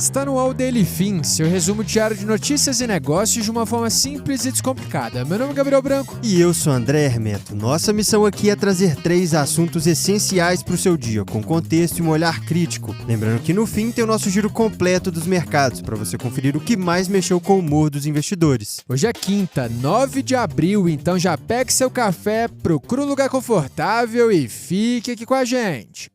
Está no ar o Daily Fin, seu resumo diário de notícias e negócios de uma forma simples e descomplicada. Meu nome é Gabriel Branco. E eu sou André Hermeto. Nossa missão aqui é trazer 3 assuntos essenciais para o seu dia, com contexto e um olhar crítico. Lembrando que no fim tem o nosso giro completo dos mercados, para você conferir o que mais mexeu com o humor dos investidores. Hoje é quinta, 9 de abril, então já pegue seu café, procure um lugar confortável e fique aqui com a gente.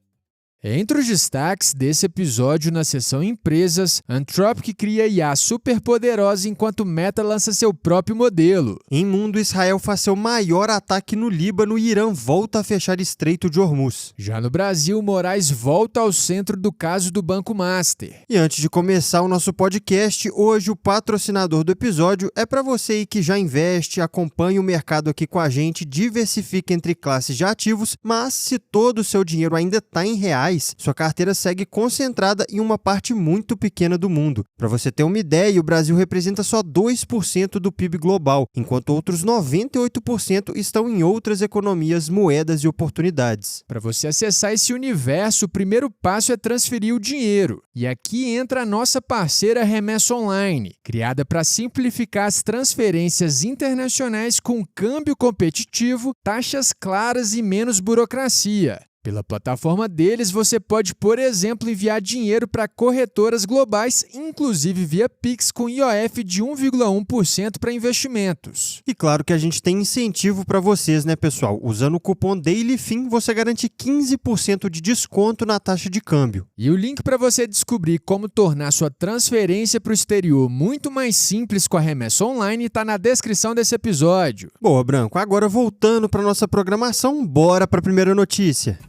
Entre os destaques desse episódio na seção Empresas, Anthropic cria IA superpoderosa enquanto Meta lança seu próprio modelo. Em mundo, Israel faz seu maior ataque no Líbano e Irã volta a fechar Estreito de Hormuz. Já no Brasil, Moraes volta ao centro do caso do Banco Master. E antes de começar o nosso podcast, hoje o patrocinador do episódio é para você aí que já investe, acompanha o mercado aqui com a gente, diversifica entre classes de ativos, mas se todo o seu dinheiro ainda está em reais, sua carteira segue concentrada em uma parte muito pequena do mundo. Para você ter uma ideia, o Brasil representa só 2% do PIB global, enquanto outros 98% estão em outras economias, moedas e oportunidades. Para você acessar esse universo, o primeiro passo é transferir o dinheiro. E aqui entra a nossa parceira Remessa Online, criada para simplificar as transferências internacionais com câmbio competitivo, taxas claras e menos burocracia. Pela plataforma deles, você pode, por exemplo, enviar dinheiro para corretoras globais, inclusive via Pix, com IOF de 1,1% para investimentos. E claro que a gente tem incentivo para vocês, né, pessoal? Usando o cupom DAILYFIN, você garante 15% de desconto na taxa de câmbio. E o link para você descobrir como tornar sua transferência para o exterior muito mais simples com a Remessa Online está na descrição desse episódio. Boa, Branco. Agora, voltando para nossa programação, bora para a primeira notícia.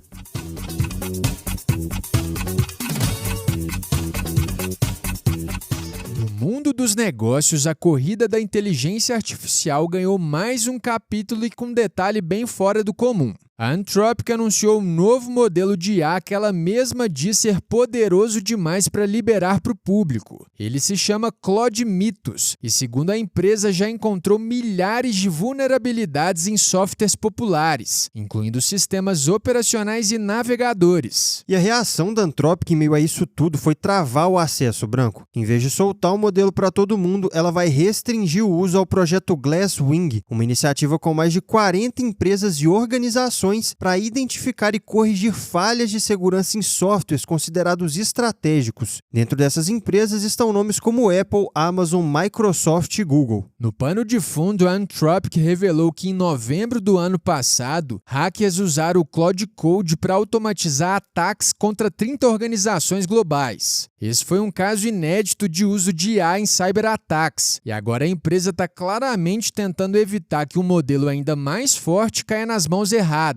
No mundo dos negócios, a corrida da inteligência artificial ganhou mais um capítulo e com um detalhe bem fora do comum. A Anthropic anunciou um novo modelo de IA que ela mesma diz ser poderoso demais para liberar para o público. Ele se chama Claude Mythos e, segundo a empresa, já encontrou milhares de vulnerabilidades em softwares populares, incluindo sistemas operacionais e navegadores. E a reação da Anthropic em meio a isso tudo foi travar o acesso, Branco. Em vez de soltar o modelo para todo mundo, ela vai restringir o uso ao projeto Glasswing, uma iniciativa com mais de 40 empresas e organizações para identificar e corrigir falhas de segurança em softwares considerados estratégicos. Dentro dessas empresas estão nomes como Apple, Amazon, Microsoft e Google. No pano de fundo, a Anthropic revelou que em novembro do ano passado, hackers usaram o Claude Code para automatizar ataques contra 30 organizações globais. Esse foi um caso inédito de uso de IA em cyberataques, e agora a empresa está claramente tentando evitar que um modelo ainda mais forte caia nas mãos erradas.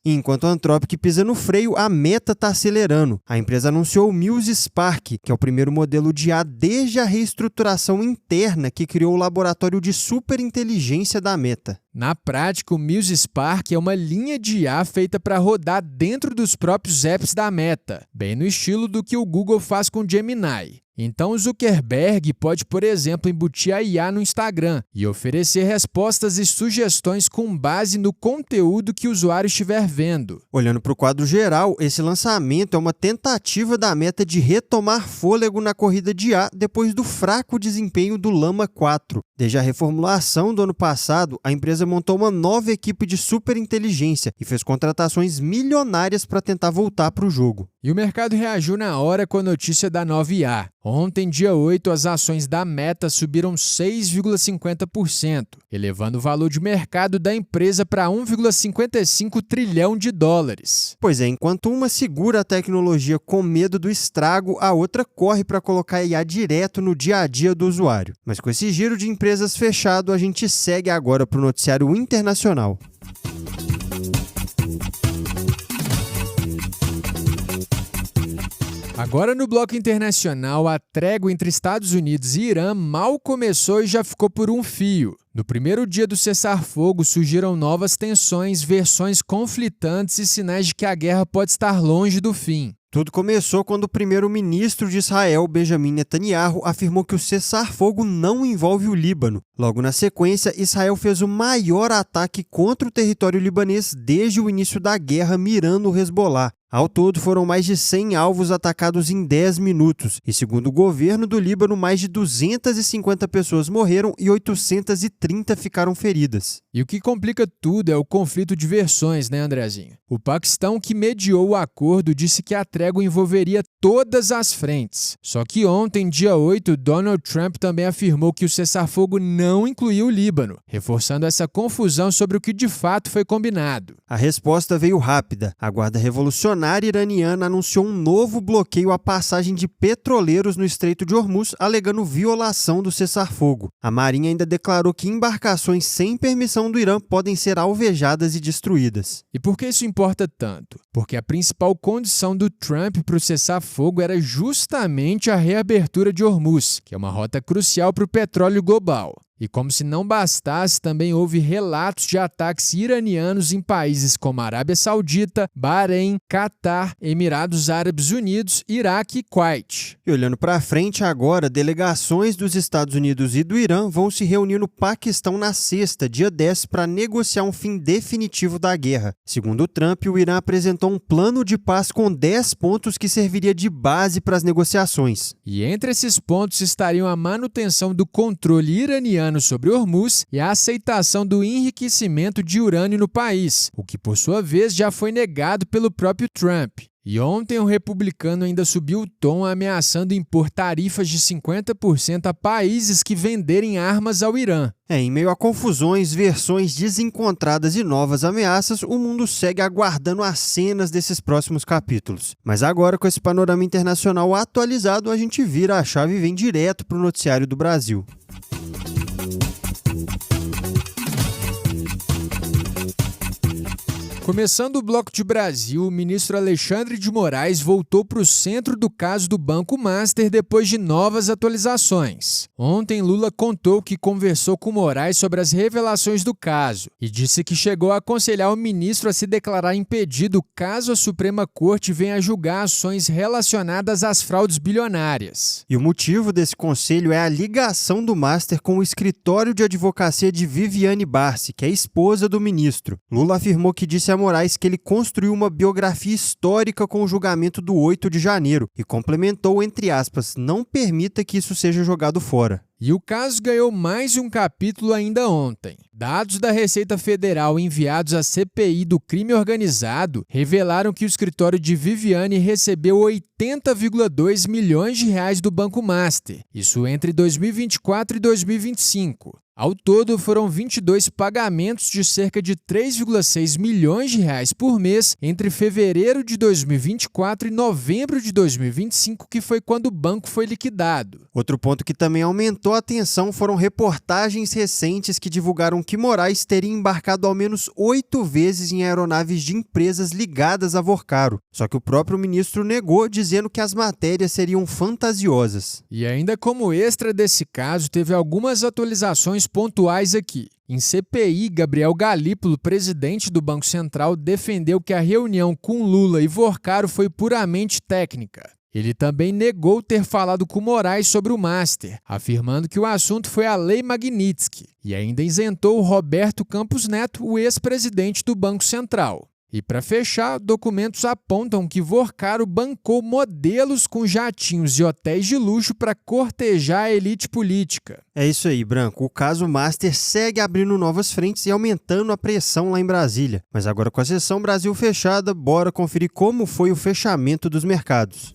E enquanto a Anthropic pisa no freio, a Meta está acelerando. A empresa anunciou o Muse Spark, que é o primeiro modelo de IA desde a reestruturação interna que criou o laboratório de superinteligência da Meta. Na prática, o Muse Spark é uma linha de IA feita para rodar dentro dos próprios apps da Meta, bem no estilo do que o Google faz com o Gemini. Então, o Zuckerberg pode, por exemplo, embutir a IA no Instagram e oferecer respostas e sugestões com base no conteúdo que o usuário estiver vendo. Olhando para o quadro geral, esse lançamento é uma tentativa da Meta de retomar fôlego na corrida de IA depois do fraco desempenho do Llama 4. Desde a reformulação do ano passado, a empresa montou uma nova equipe de superinteligência e fez contratações milionárias para tentar voltar para o jogo. E o mercado reagiu na hora com a notícia da nova IA. Ontem, dia 8, as ações da Meta subiram 6,50%, elevando o valor de mercado da empresa para 1,55 trilhão de dólares. Pois é, enquanto uma segura a tecnologia com medo do estrago, a outra corre para colocar a IA direto no dia a dia do usuário. Mas com esse giro de empresas fechado, a gente segue agora para o noticiário internacional. Agora no bloco internacional, a trégua entre Estados Unidos e Irã mal começou e já ficou por um fio. No primeiro dia do cessar-fogo surgiram novas tensões, versões conflitantes e sinais de que a guerra pode estar longe do fim. Tudo começou quando o primeiro-ministro de Israel, Benjamin Netanyahu, afirmou que o cessar-fogo não envolve o Líbano. Logo na sequência, Israel fez o maior ataque contra o território libanês desde o início da guerra, mirando o Hezbollah. Ao todo, foram mais de 100 alvos atacados em 10 minutos e, segundo o governo do Líbano, mais de 250 pessoas morreram e 830 ficaram feridas. E o que complica tudo é o conflito de versões, né, Andrezinho? O Paquistão, que mediou o acordo, disse que a trégua envolveria todas as frentes. Só que ontem, dia 8, Donald Trump também afirmou que o cessar-fogo não incluía o Líbano, reforçando essa confusão sobre o que de fato foi combinado. A resposta veio rápida. A Guarda Revolucionária Iraniana anunciou um novo bloqueio à passagem de petroleiros no Estreito de Hormuz, alegando violação do cessar-fogo. A Marinha ainda declarou que embarcações sem permissão do Irã podem ser alvejadas e destruídas. E por que isso importa tanto? Porque a principal condição do Trump para o cessar-fogo era justamente a reabertura de Hormuz, que é uma rota crucial para o petróleo global. E como se não bastasse, também houve relatos de ataques iranianos em países como Arábia Saudita, Bahrein, Catar, Emirados Árabes Unidos, Iraque e Kuwait. E olhando para frente agora, delegações dos Estados Unidos e do Irã vão se reunir no Paquistão na sexta, dia 10, para negociar um fim definitivo da guerra. Segundo Trump, o Irã apresentou um plano de paz com 10 pontos que serviria de base para as negociações. E entre esses pontos estariam a manutenção do controle iraniano sobre Hormuz e a aceitação do enriquecimento de urânio no país, o que por sua vez já foi negado pelo próprio Trump. E ontem o republicano ainda subiu o tom ameaçando impor tarifas de 50% a países que venderem armas ao Irã. Em meio a confusões, versões desencontradas e novas ameaças, o mundo segue aguardando as cenas desses próximos capítulos. Mas agora, com esse panorama internacional atualizado, a gente vira a chave e vem direto para o noticiário do Brasil. Começando o bloco de Brasil, o ministro Alexandre de Moraes voltou para o centro do caso do Banco Master depois de novas atualizações. Ontem, Lula contou que conversou com Moraes sobre as revelações do caso e disse que chegou a aconselhar o ministro a se declarar impedido caso a Suprema Corte venha a julgar ações relacionadas às fraudes bilionárias. E o motivo desse conselho é a ligação do Master com o escritório de advocacia de Viviane Barsi, que é esposa do ministro. Lula afirmou que disse a Moraes que ele construiu uma biografia histórica com o julgamento do 8 de janeiro e complementou, entre aspas, não permita que isso seja jogado fora. E o caso ganhou mais um capítulo ainda ontem. Dados da Receita Federal enviados à CPI do crime organizado revelaram que o escritório de Viviane recebeu 80,2 milhões de reais do Banco Master, isso entre 2024 e 2025. Ao todo, foram 22 pagamentos de cerca de 3,6 milhões de reais por mês entre fevereiro de 2024 e novembro de 2025, que foi quando o banco foi liquidado. Outro ponto que também aumentou a atenção foram reportagens recentes que divulgaram que Moraes teria embarcado ao menos 8 vezes em aeronaves de empresas ligadas a Vorcaro. Só que o próprio ministro negou, dizendo que as matérias seriam fantasiosas. E ainda como extra desse caso, teve algumas atualizações pontuais aqui. Em CPI, Gabriel Galípolo, presidente do Banco Central, defendeu que a reunião com Lula e Vorcaro foi puramente técnica. Ele também negou ter falado com Moraes sobre o Master, afirmando que o assunto foi a Lei Magnitsky, e ainda isentou Roberto Campos Neto, o ex-presidente do Banco Central. E para fechar, documentos apontam que Vorcaro bancou modelos com jatinhos e hotéis de luxo para cortejar a elite política. É isso aí, Branco. O caso Master segue abrindo novas frentes e aumentando a pressão lá em Brasília. Mas agora com a sessão Brasil fechada, bora conferir como foi o fechamento dos mercados.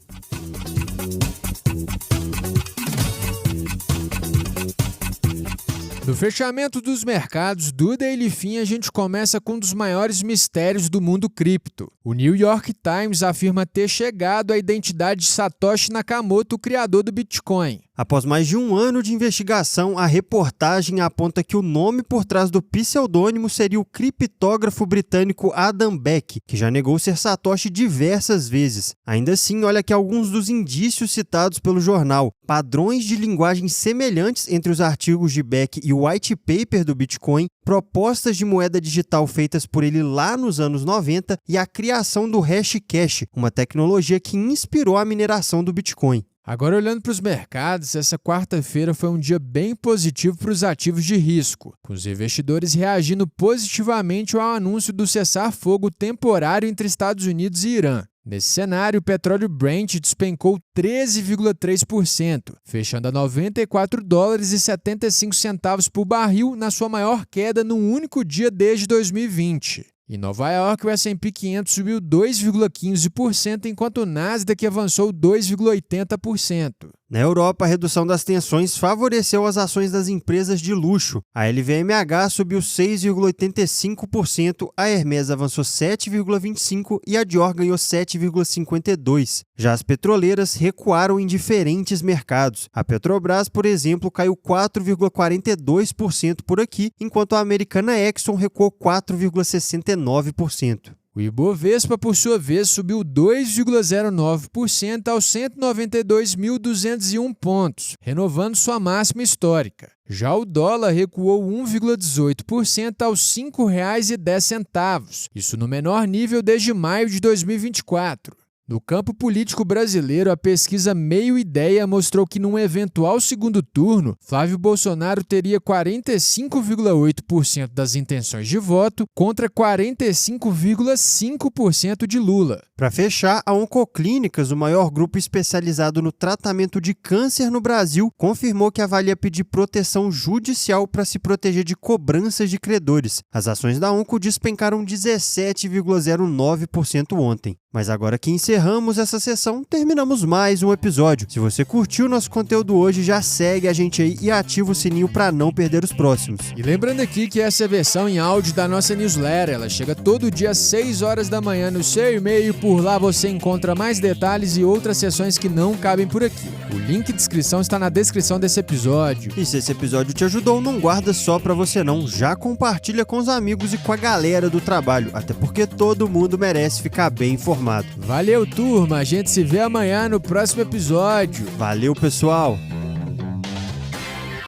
No fechamento dos mercados do Daily Fin, a gente começa com um dos maiores mistérios do mundo cripto. O New York Times afirma ter chegado à identidade de Satoshi Nakamoto, o criador do Bitcoin. Após mais de um ano de investigação, a reportagem aponta que o nome por trás do pseudônimo seria o criptógrafo britânico Adam Beck, que já negou ser Satoshi diversas vezes. Ainda assim, olha aqui alguns dos indícios citados pelo jornal. Padrões de linguagem semelhantes entre os artigos de Beck e o white paper do Bitcoin, propostas de moeda digital feitas por ele lá nos anos 90 e a criação do Hashcash, uma tecnologia que inspirou a mineração do Bitcoin. Agora, olhando para os mercados, essa quarta-feira foi um dia bem positivo para os ativos de risco, com os investidores reagindo positivamente ao anúncio do cessar-fogo temporário entre Estados Unidos e Irã. Nesse cenário, o petróleo Brent despencou 13,3%, fechando a $94,75 por barril, na sua maior queda num único dia desde 2020. Em Nova York, o S&P 500 subiu 2,15%, enquanto o Nasdaq avançou 2,80%. Na Europa, a redução das tensões favoreceu as ações das empresas de luxo. A LVMH subiu 6,85%, a Hermès avançou 7,25% e a Dior ganhou 7,52%. Já as petroleiras recuaram em diferentes mercados. A Petrobras, por exemplo, caiu 4,42% por aqui, enquanto a americana Exxon recuou 4,69%. O Ibovespa, por sua vez, subiu 2,09% aos 192.201 pontos, renovando sua máxima histórica. Já o dólar recuou 1,18% aos R$ 5,10, isso no menor nível desde maio de 2024. No campo político brasileiro, a pesquisa Meio Ideia mostrou que num eventual segundo turno, Flávio Bolsonaro teria 45,8% das intenções de voto contra 45,5% de Lula. Para fechar, a Oncoclínicas, o maior grupo especializado no tratamento de câncer no Brasil, confirmou que avalia pedir proteção judicial para se proteger de cobranças de credores. As ações da Onco despencaram 17,09% ontem. Mas agora que encerramos essa sessão, terminamos mais um episódio. Se você curtiu nosso conteúdo hoje, já segue a gente aí e ativa o sininho para não perder os próximos. E lembrando aqui que essa é a versão em áudio da nossa newsletter. Ela chega todo dia às 6 horas da manhã no seu e-mail. Por lá você encontra mais detalhes e outras sessões que não cabem por aqui. O link de inscrição está na descrição desse episódio. E se esse episódio te ajudou, não guarda só para você não. Já compartilha com os amigos e com a galera do trabalho. Até porque todo mundo merece ficar bem informado. Valeu, turma! A gente se vê amanhã no próximo episódio. Valeu, pessoal!